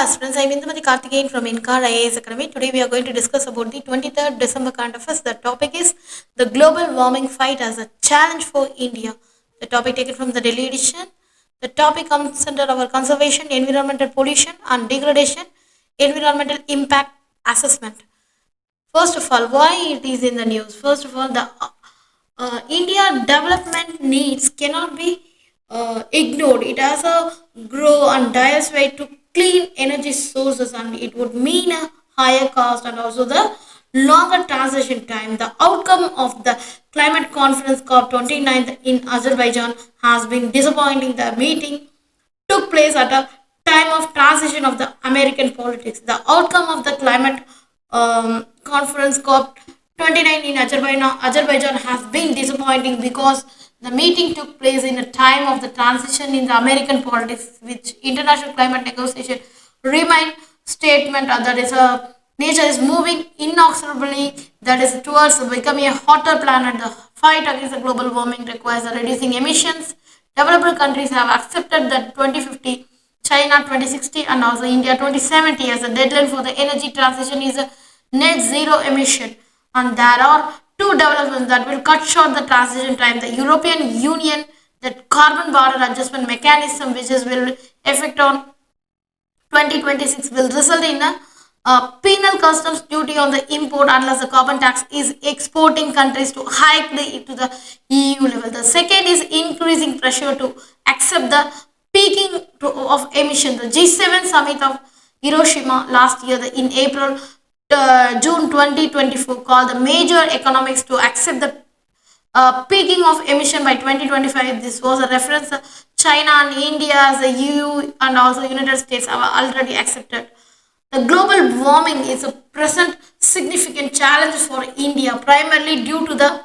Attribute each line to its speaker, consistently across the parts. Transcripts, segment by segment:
Speaker 1: Friends, I'm Inkar from Inkar IAS Academy. Today we are going to discuss about the 23rd December current affairs. The topic is the global warming fight as a challenge for India. The topic taken from the Delhi edition. The topic comes under our conservation, environmental pollution and degradation, environmental impact assessment. First of all, why it is in the news? First of all, the India development needs cannot be ignored. It has a grow and diverse way to clean energy sources, and it would mean a higher cost and also the longer transition time. The outcome of the climate conference COP29 in Azerbaijan has been disappointing. The meeting took place at a time of transition of the American politics. The outcome of the climate conference COP29 in Azerbaijan has been disappointing because the meeting took place in a time of the transition in the American politics, which international climate negotiation remain statement that is a nature is moving inexorably that is towards becoming a hotter planet. The fight against the global warming requires reducing emissions. Developed countries have accepted that 2050, China 2060 and also India 2070 as a deadline for the energy transition is a net zero emission, and there are two developments that will cut short the transition time. The European Union, the carbon border adjustment mechanism, which is will affect on 2026, will result in a penal customs duty on the import unless the carbon tax is exporting countries to hike to the EU level. The second is increasing pressure to accept the peaking of emission. The G7 summit of Hiroshima last year in April June 2024 called the major economics to accept the peaking of emission by 2025. This was a reference China and India as the EU and also United States have already accepted. The global warming is a present significant challenge for India, primarily due to the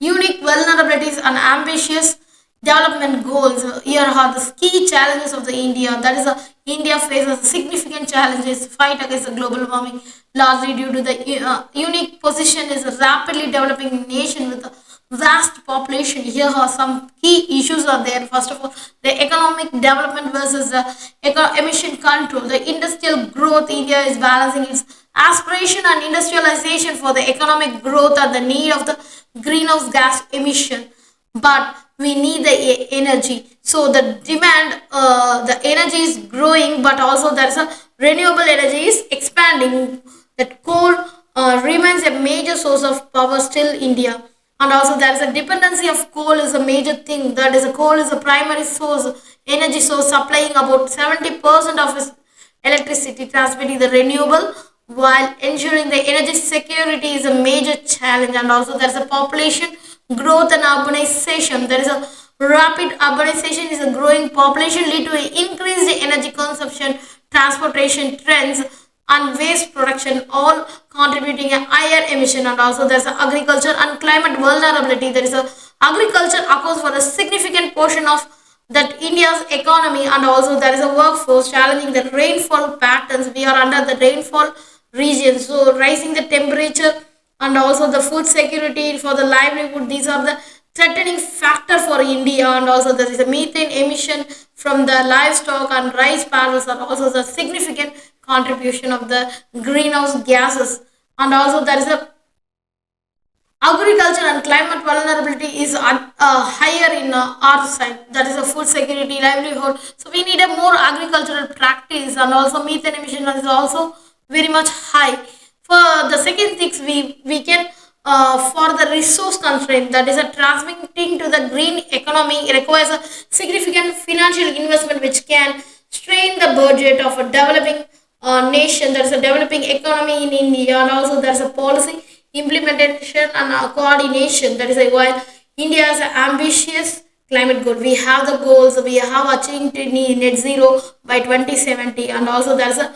Speaker 1: unique vulnerabilities and ambitious development goals. Here are the key challenges of the India. That is, India faces significant challenges fight against the global warming, largely due to the unique position is a rapidly developing nation with a vast population. Here are some key issues are there. First of all, the economic development versus the emission control. The industrial growth, India is balancing its aspiration and industrialization for the economic growth and the need of the greenhouse gas emission. But we need the energy, so the demand, the energy is growing, but also there's a renewable energy is expanding. That coal remains a major source of power still India, and also there is a dependency of coal is a major thing. That is, a coal is a primary source, energy source, supplying about 70% of its electricity, transmitting the renewable while ensuring the energy security is a major challenge. And also there is a population growth and urbanization. There is a rapid urbanization is a growing population lead to increased energy consumption, transportation trends and waste production, all contributing a higher emission. And also there's a agriculture and climate vulnerability. There is a agriculture accounts for a significant portion of that India's economy, and also there is a workforce challenging the rainfall patterns. We are under the rainfall region, so rising the temperature and also the food security for the livelihood, these are the threatening factor for India. And also there is a methane emission from the livestock and rice paddies are also the significant contribution of the greenhouse gases. And also there is a agriculture and climate vulnerability is higher in our side. That is a food security, livelihood, so we need a more agricultural practice. And also methane emission is also very much high. For the second things, we can for the resource constraint, that is a transmitting to the green economy, it requires a significant financial investment which can strain the budget of a developing nation. There is a developing economy in India, and also there is a policy implementation and coordination. That is while India is ambitious climate goal, we have the goals, we have achieved net zero by 2070, and also there is a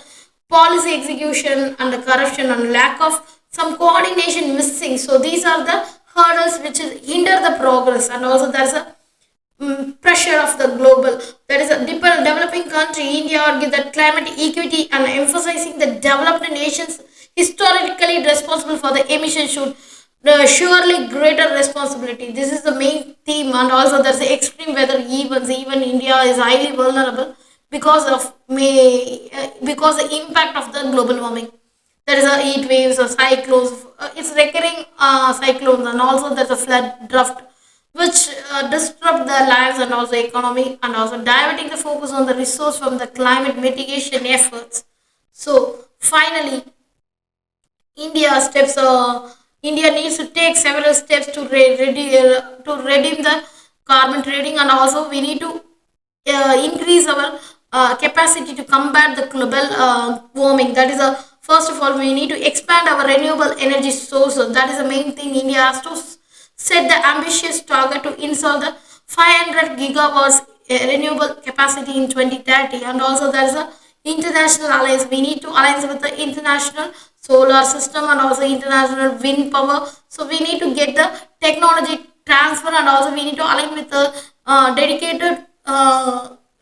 Speaker 1: policy execution and the corruption and lack of some coordination missing. So these are the hurdles which hinder the progress. And also there's a pressure of the global. There is a developing country, India, argue that climate equity and emphasizing the developed nations historically responsible for the emission should surely greater responsibility. This is the main theme. And also there's the extreme weather events. Even India is highly vulnerable because of because the impact of the global warming. There is a heat waves or cyclones. It's recurring cyclones, and also there's a flood drought, which disrupt the lives and also economy, and also diverting the focus on the resource from the climate mitigation efforts. So finally, India steps. India needs to take several steps to to redeem the carbon trading, and also we need to increase our capacity to combat the global warming. That is a first of all we need to expand our renewable energy sources. That is the main thing. India has to set the ambitious target to install the 500 gigawatts renewable capacity in 2030, and also there is a international alliance. We need to alliance with the international solar system and also international wind power. So we need to get the technology transfer, and also we need to align with the dedicated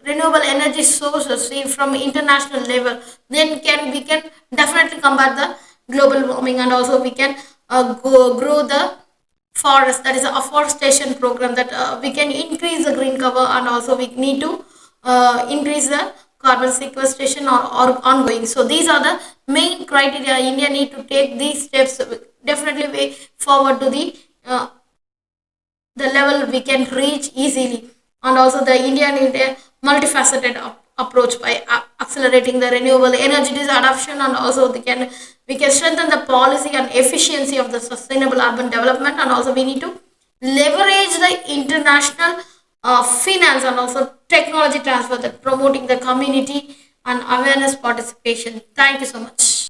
Speaker 1: renewable energy sources from international level. Then can we can definitely combat the global warming, and also we can grow the forest. That is a afforestation program that we can increase the green cover, and also we need to increase the carbon sequestration or ongoing. So these are the main criteria. India need to take these steps definitely way forward to the level we can reach easily. And also the India need a multifaceted approach by accelerating the renewable energies adoption, and also we can strengthen the policy and efficiency of the sustainable urban development, and also we need to leverage the international finance and also technology transfer, that promoting the community and awareness participation. Thank you so much.